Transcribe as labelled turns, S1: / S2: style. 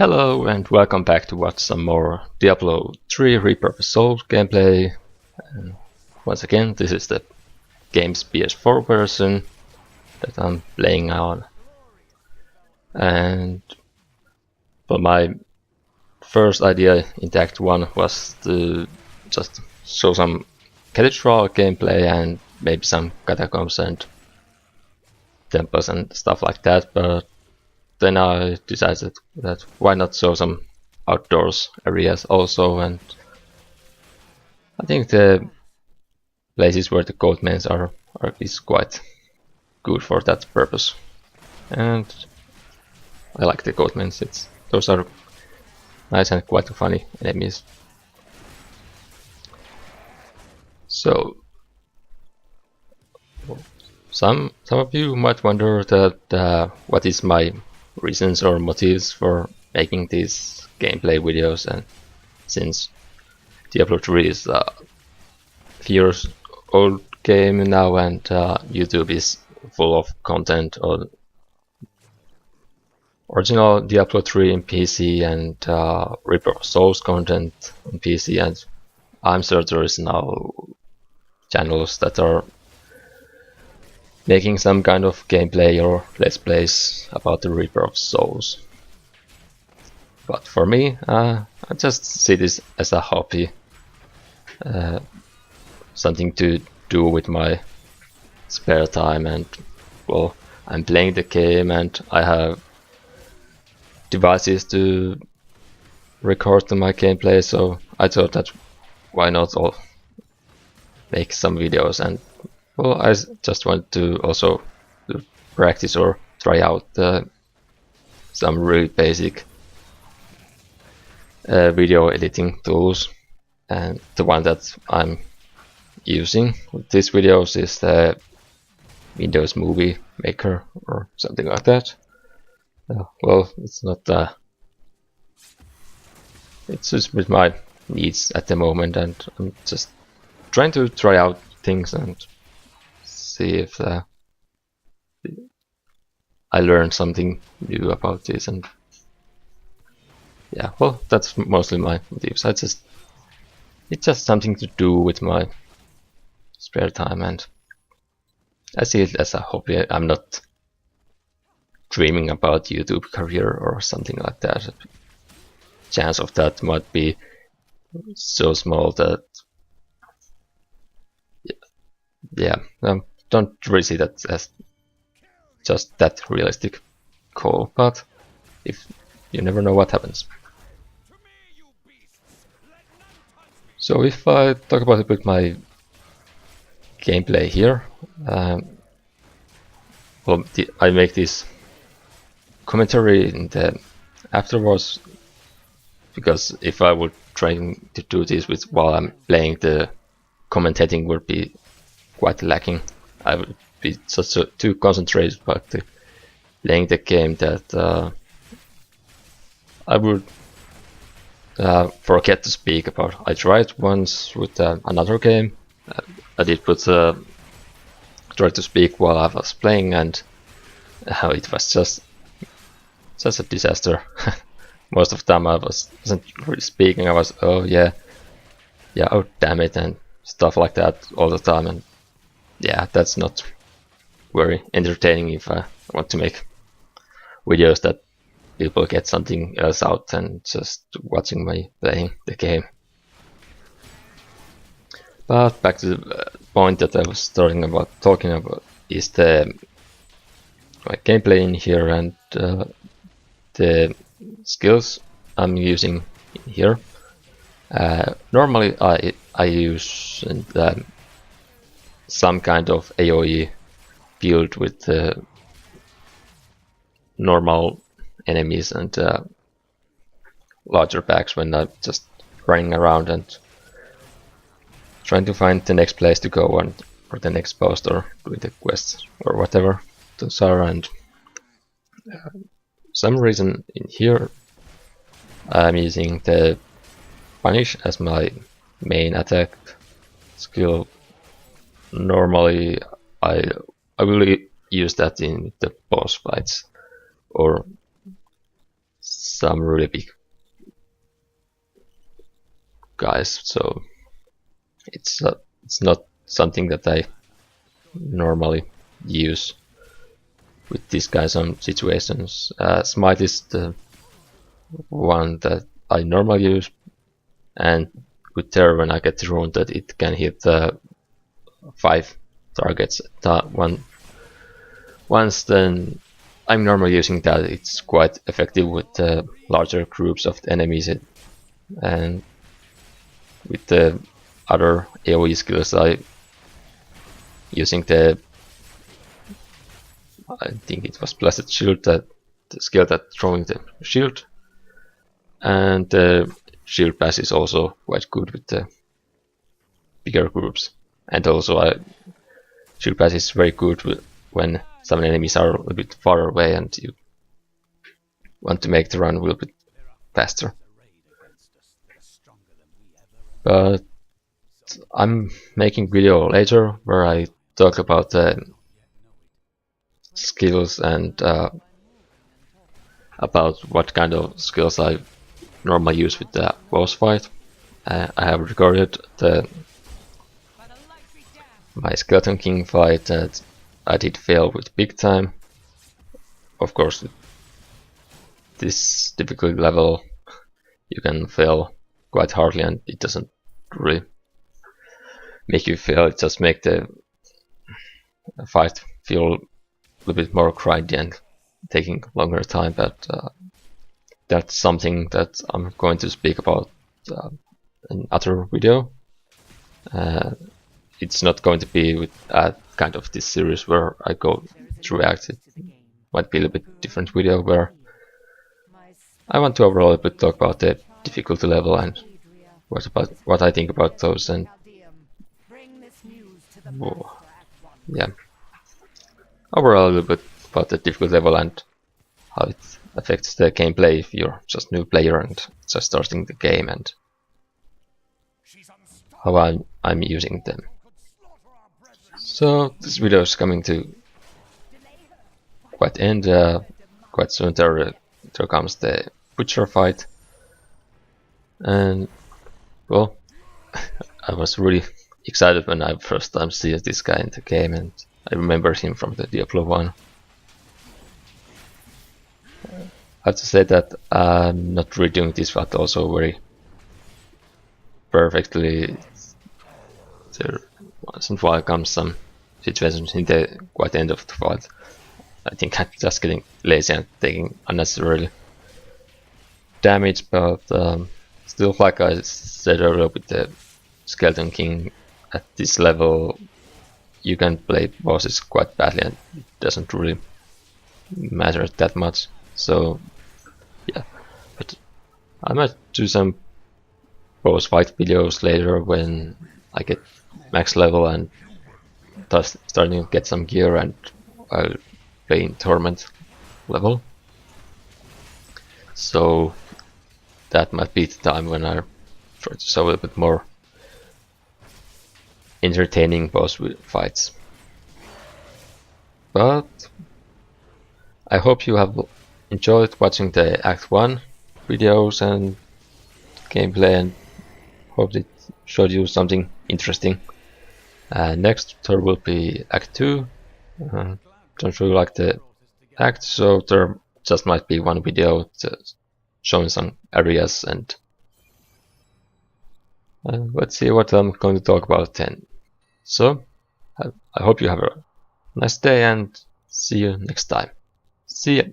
S1: Hello and welcome back to watch some more Diablo 3 Repurposed Souls gameplay. Once again, this is the game's PS4 version that I'm playing on. And my first idea in Act 1 was to just show some cathedral gameplay and maybe some catacombs and temples and stuff like that, but then I decided that why not show some outdoors areas also, and I think the places where the gold mines are is quite good for that purpose. And I like the gold mines, those are nice and quite funny enemies. So some of you might wonder that what is my reasons or motives for making these gameplay videos, and since Diablo 3 is a few years old game now and YouTube is full of content on original Diablo 3 in PC and Repurposed Souls content on PC, and I'm sure there is now channels that are making some kind of gameplay or let's plays about the Repurposed Souls. But for me, I just see this as a hobby, something to do with my spare time, and well, I'm playing the game and I have devices to record my gameplay, so I thought that why not all make some videos, and well, I just want to also practice or try out some really basic video editing tools, and the one that I'm using with these videos is the Windows Movie Maker or something like that. Well, it's not it's just with my needs at the moment, and I'm just trying to try out things and see if I learned something new about this. And yeah, well, that's mostly my motives. It's just something to do with my spare time, and I see it as a hobby. I'm not dreaming about YouTube career or something like that. Chance of that might be so small that yeah, don't really see that as just that realistic goal, but if you never know what happens. So if I talk about a bit my gameplay here, well, I make this commentary in the afterwards, because if I would try to do this while I'm playing, the commentating would be quite lacking. I would be too concentrated about playing the game that I would forget to speak about. I tried once with another game. I did try to speak while I was playing, and it was just a disaster. Most of the time I wasn't really speaking. I was oh damn it, and stuff like that all the time, and yeah, that's not very entertaining if I want to make videos that people get something else out than just watching me playing the game. But back to the point that I was talking about is the gameplay in here, and the skills I'm using in here. Normally I use some kind of AoE build with normal enemies and larger packs when I'm just running around and trying to find the next place to go on, or the next post, or doing the quests or whatever those are. And some reason in here I'm using the Punish as my main attack skill. Normally I will use that in the boss fights or some really big guys, so it's not something that I normally use with these kinds of situations. Smite is the one that I normally use, and with Terror, when I get thrown that it can hit 5 targets at once, then I'm normally using that. It's quite effective with larger groups of enemies, and with the other AoE skills I using I think it was Blessed Shield, that the skill that throwing the shield, and the shield pass is also quite good with the bigger groups, and also shield pass is very good when some enemies are a little bit far away and you want to make the run a little bit faster. But I'm making video later where I talk about the skills and about what kind of skills I normally use with the boss fight. I have recorded my Skeleton King fight that I did fail with big time. Of course, this difficulty level you can fail quite hardly and it doesn't really make you fail, it just makes the fight feel a little bit more grindy and taking longer time, but that's something that I'm going to speak about in other video. It's not going to be with kind of this series where I go through acts. It might be a little bit different video where I want to overall bit talk about the difficulty level and what I think about those, and yeah, overall a little bit about the difficulty level and how it affects the gameplay if you're just new player and just starting the game, and how I'm using them. So this video is coming to quite end. Quite soon there comes the Butcher fight, and well, I was really excited when I first time see this guy in the game, and I remember him from the Diablo 1. I have to say that I'm not redoing this fight also very perfectly. There once in a while comes some situations in the quite end of the fight. I think I'm just getting lazy and taking unnecessarily damage, but still, like I said earlier with the Skeleton King, at this level you can play bosses quite badly and it doesn't really matter that much. So yeah, but I might do some boss fight videos later when I get max level and starting to get some gear, and I'll play in Torment level. So that might be the time when I try to show a little bit more entertaining boss fights. But I hope you have enjoyed watching the Act 1 videos and gameplay, and hope it showed you something interesting. Next there will be Act 2. Don't really like the act, so there just might be one video showing some areas, and let's see what I'm going to talk about then. So I hope you have a nice day and see you next time. See ya!